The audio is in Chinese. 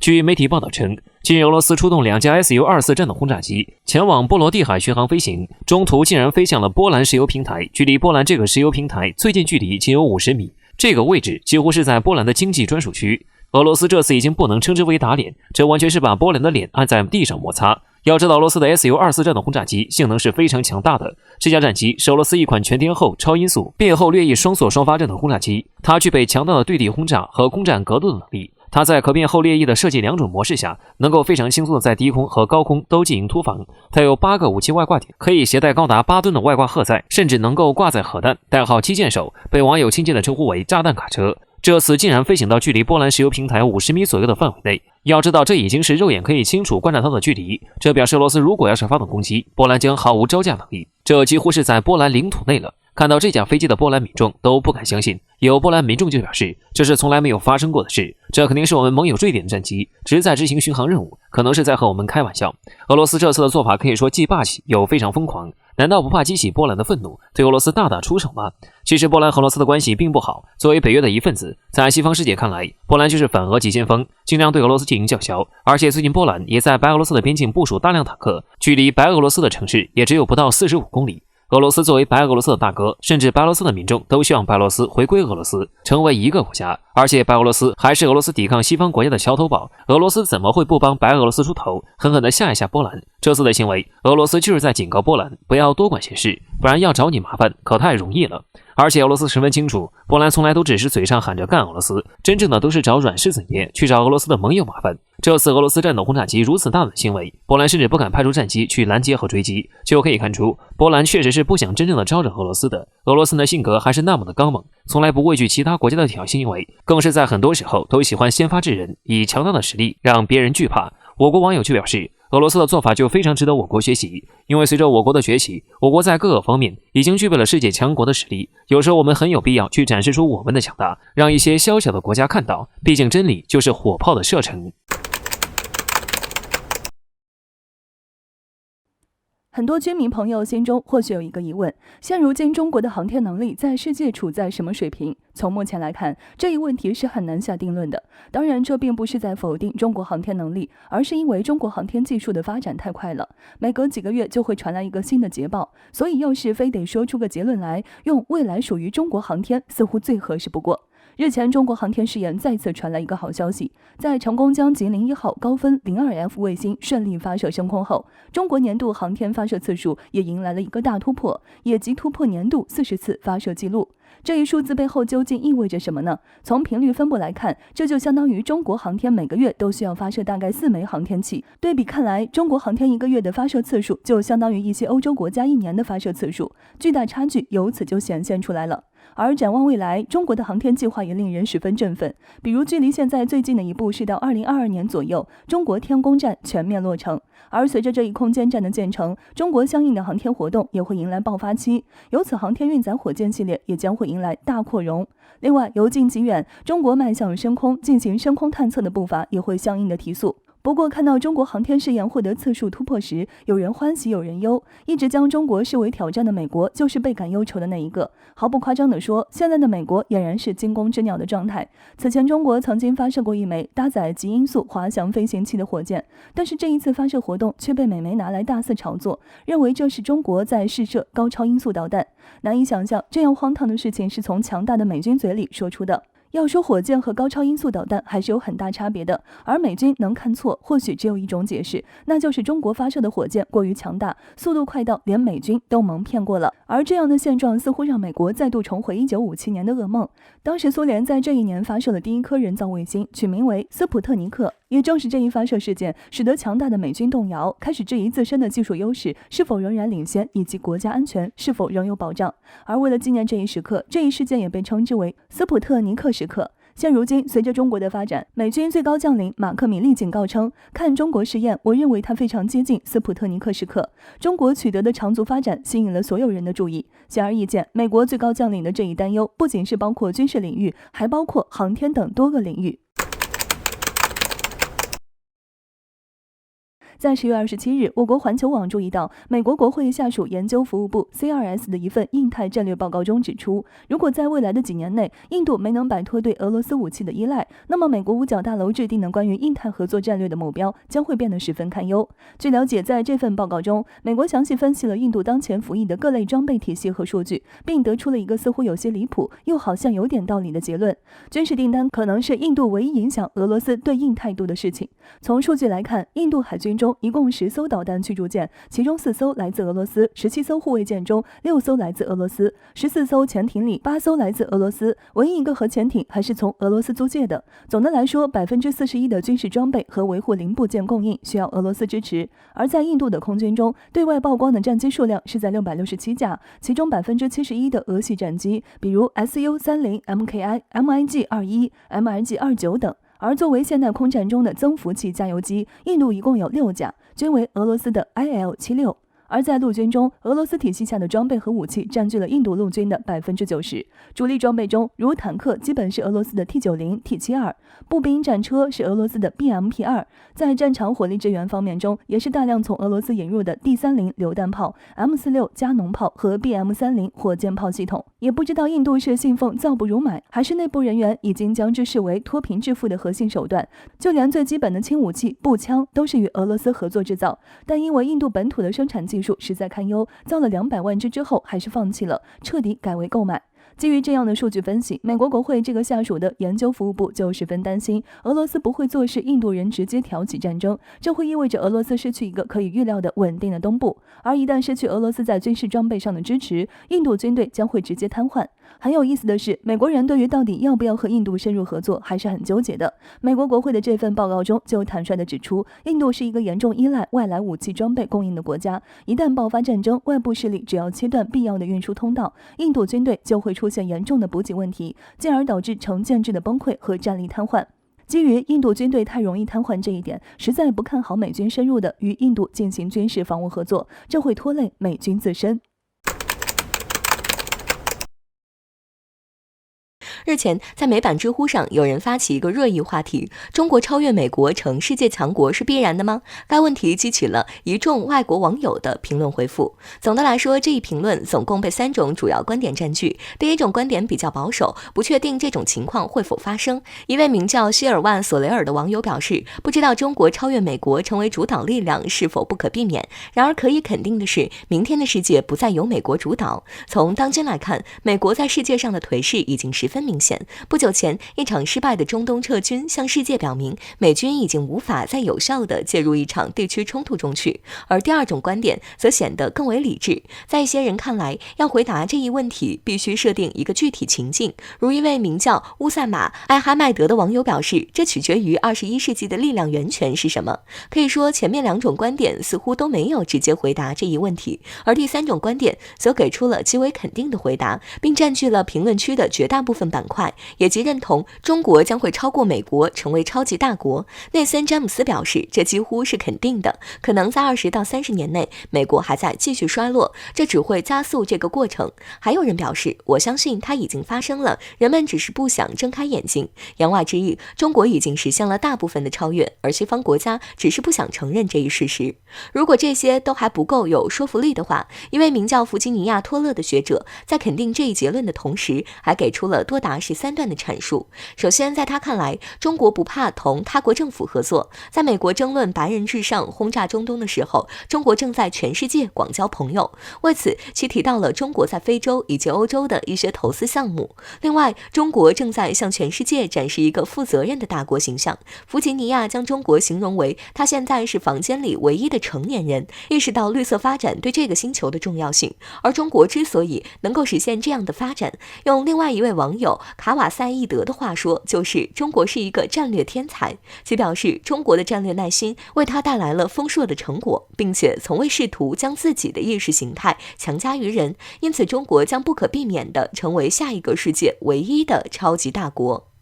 据媒体报道称，近日俄罗斯出动2架 Su-24战斗轰炸机前往波罗的海巡航飞行，中途竟然飞向了波兰石油平台，距离波兰这个石油平台最近距离仅有50米，这个位置几乎是在波兰的经济专属区。俄罗斯这次已经不能称之为打脸，这完全是把波兰的脸按在地上摩擦。要知道，俄罗斯的 Su-24战斗轰炸机性能是非常强大的。这架战机是俄罗斯一款全天候、超音速、变后掠翼双锁双发战斗轰炸机，它具备强大的对地轰炸和攻占格斗的能力。它在可变后掠翼的设计2种模式下，能够非常轻松的在低空和高空都进行突防。它有8个武器外挂点，可以携带高达8吨的外挂荷载，甚至能够挂载核弹，代号击剑手，被网友亲切地称呼为炸弹卡车。这次竟然飞行到距离波兰石油平台50米左右的范围内，要知道这已经是肉眼可以清楚观察到的距离，这表示俄罗斯如果要是发动攻击，波兰将毫无招架能力，这几乎是在波兰领土内了。看到这架飞机的波兰民众都不敢相信，有波兰民众就表示这是从来没有发生过的事，这肯定是我们盟友瑞典的战机，只是在执行巡航任务，可能是在和我们开玩笑。俄罗斯这次的做法可以说既霸气又非常疯狂，难道不怕激起波兰的愤怒，对俄罗斯大打出手吗？其实波兰和俄罗斯的关系并不好，作为北约的一份子，在西方世界看来，波兰就是反俄急先锋，尽量对俄罗斯进行叫嚣。而且最近波兰也在白俄罗斯的边境部署大量坦克，距离白俄罗斯的城市也只有不到45公里。俄罗斯作为白俄罗斯的大哥，甚至白俄罗斯的民众都希望白俄罗斯回归俄罗斯，成为一个国家。而且白俄罗斯还是俄罗斯抵抗西方国家的桥头堡，俄罗斯怎么会不帮白俄罗斯出头，狠狠地吓一吓波兰？这次的行为，俄罗斯就是在警告波兰不要多管闲事，不然要找你麻烦可太容易了。而且俄罗斯十分清楚，波兰从来都只是嘴上喊着干俄罗斯，真正的都是找软柿子捏，去找俄罗斯的盟友麻烦。这次俄罗斯战斗轰炸机如此大的行为，波兰甚至不敢派出战机去拦截和追击，就可以看出波兰确实是不想真正的招惹俄罗斯的。俄罗斯的性格还是那么的刚猛，从来不畏惧其他国家的挑衅行为，更是在很多时候都喜欢先发制人，以强大的实力让别人惧怕。我国网友就表示，俄罗斯的做法就非常值得我国学习，因为随着我国的崛起，我国在各个方面已经具备了世界强国的实力，有时候我们很有必要去展示出我们的强大，让一些小小的国家看到，毕竟真理就是火炮的射程。很多军迷朋友心中或许有一个疑问，现如今中国的航天能力在世界处在什么水平？从目前来看，这一问题是很难下定论的。当然，这并不是在否定中国航天能力，而是因为中国航天技术的发展太快了，每隔几个月就会传来一个新的捷报，所以要是非得说出个结论来，用未来属于中国航天似乎最合适不过。日前，中国航天试验再次传来一个好消息，在成功将吉林1号高分 02F 卫星顺利发射升空后，中国年度航天发射次数也迎来了一个大突破，也即突破年度40次发射记录。这一数字背后究竟意味着什么呢？从频率分布来看，这就相当于中国航天每个月都需要发射大概4枚航天器。对比看来，中国航天一个月的发射次数就相当于一些欧洲国家1年的发射次数，巨大差距由此就显现出来了。而展望未来，中国的航天计划也令人十分振奋。比如距离现在最近的一步是到2022年左右，中国天宫站全面落成。而随着这一空间站的建成，中国相应的航天活动也会迎来爆发期，由此航天运载火箭系列也将会迎来大扩容。另外，由近及远，中国迈向深空进行深空探测的步伐也会相应的提速。不过，看到中国航天试验获得次数突破时，有人欢喜有人忧。一直将中国视为挑战的美国，就是倍感忧愁的那一个。毫不夸张地说，现在的美国俨然是惊弓之鸟的状态。此前，中国曾经发射过一枚搭载极音速滑翔飞行器的火箭，但是这一次发射活动却被美媒拿来大肆炒作，认为这是中国在试射高超音速导弹。难以想象，这样荒唐的事情是从强大的美军嘴里说出的。要说火箭和高超音速导弹还是有很大差别的，而美军能看错，或许只有一种解释，那就是中国发射的火箭过于强大，速度快到连美军都蒙骗过了。而这样的现状似乎让美国再度重回1957年的噩梦。当时苏联在这一年发射了第一颗人造卫星，取名为斯普特尼克。也正是这一发射事件，使得强大的美军动摇，开始质疑自身的技术优势是否仍然领先，以及国家安全是否仍有保障。而为了纪念这一时刻，这一事件也被称之为斯普特尼克时刻。现如今，随着中国的发展，美军最高将领马克米利警告称，看中国试验，我认为它非常接近斯普特尼克时刻。中国取得的长足发展吸引了所有人的注意。显而易见，美国最高将领的这一担忧不仅是包括军事领域，还包括航天等多个领域。在10月27日，我国环球网注意到，美国国会下属研究服务部 CRS 的一份印太战略报告中指出，如果在未来的几年内，印度没能摆脱对俄罗斯武器的依赖，那么美国五角大楼制定的关于印太合作战略的目标将会变得十分堪忧。据了解，在这份报告中，美国详细分析了印度当前服役的各类装备体系和数据，并得出了一个似乎有些离谱，又好像有点道理的结论：军事订单可能是印度唯一影响俄罗斯对印态度的事情。从数据来看，印度海军中一共10艘导弹驱逐舰，其中4艘来自俄罗斯，17艘护卫舰中6艘来自俄罗斯，14艘潜艇里8艘来自俄罗斯，唯一一个核潜艇还是从俄罗斯租借的。总的来说，41%的军事装备和维护零部件供应需要俄罗斯支持。而在印度的空军中，对外曝光的战机数量是在667架，其中71%的俄系战机，比如 Su-30、MKI、MiG-21、MiG-29等。而作为现代空战中的增幅器加油机，印度一共有6架，均为俄罗斯的 IL-76。而在陆军中，俄罗斯体系下的装备和武器占据了印度陆军的90%。主力装备中，如坦克基本是俄罗斯的 T90、T72， 步兵战车是俄罗斯的 BMP-2。在战场火力支援方面中，也是大量从俄罗斯引入的 D30 榴弹炮、M46加农炮和 BM30 火箭炮系统。也不知道印度是信奉造不如买，还是内部人员已经将之视为脱贫致富的核心手段。就连最基本的轻武器步枪都是与俄罗斯合作制造，但因为印度本土的生产技术实在堪忧，造了200万支之后还是放弃了，彻底改为购买。基于这样的数据分析，美国国会这个下属的研究服务部就十分担心，俄罗斯不会坐视印度人直接挑起战争，这会意味着俄罗斯失去一个可以预料的稳定的东部，而一旦失去俄罗斯在军事装备上的支持，印度军队将会直接瘫痪。很有意思的是，美国人对于到底要不要和印度深入合作还是很纠结的。美国国会的这份报告中就坦率地指出，印度是一个严重依赖外来武器装备供应的国家，一旦爆发战争，外部势力只要切断必要的运输通道，印度军队就会出现严重的补给问题，进而导致成建制的崩溃和战力瘫痪。基于印度军队太容易瘫痪这一点，实在不看好美军深入的与印度进行军事防务合作，这会拖累美军自身。日前，在美版知乎上，有人发起一个热议话题：中国超越美国成世界强国是必然的吗？该问题激起了一众外国网友的评论回复。总的来说，这一评论总共被3种主要观点占据。第一种观点比较保守，不确定这种情况会否发生。一位名叫希尔万·索雷尔的网友表示，不知道中国超越美国成为主导力量是否不可避免。然而可以肯定的是，明天的世界不再由美国主导。从当今来看，美国在世界上的颓势已经十分明显。不久前，一场失败的中东撤军向世界表明，美军已经无法再有效地介入一场地区冲突中去。而第二种观点则显得更为理智，在一些人看来，要回答这一问题，必须设定一个具体情境。如一位名叫乌萨马·艾哈迈德的网友表示，这取决于21世纪的力量源泉是什么。可以说，前面2种观点似乎都没有直接回答这一问题，而第3种观点则给出了极为肯定的回答，并占据了评论区的绝大部分板块，也即认同中国将会超过美国成为超级大国。内森·詹姆斯表示，这几乎是肯定的，可能在20到30年内，美国还在继续衰落，这只会加速这个过程。还有人表示，我相信它已经发生了，人们只是不想睁开眼睛。言外之意，中国已经实现了大部分的超越，而西方国家只是不想承认这一事实。如果这些都还不够有说服力的话，一位名叫弗吉尼亚·托勒的学者在肯定这一结论的同时，还给出了多达13段的阐述。首先，在他看来，中国不怕同他国政府合作。在美国争论白人至上、轰炸中东的时候，中国正在全世界广交朋友。为此，其提到了中国在非洲以及欧洲的一些投资项目。另外，中国正在向全世界展示一个负责任的大国形象。弗吉尼亚将中国形容为他现在是房间里唯一的成年人，意识到绿色发展对这个星球的重要性。而中国之所以能够实现这样的发展，用另外一位网友卡瓦塞义德的话说，就是中国是一个战略天才。其表示，中国的战略耐心为他带来了丰硕的成果，并且从未试图将自己的意识形态强加于人，因此中国将不可避免地成为下一个世界唯一的超级大国。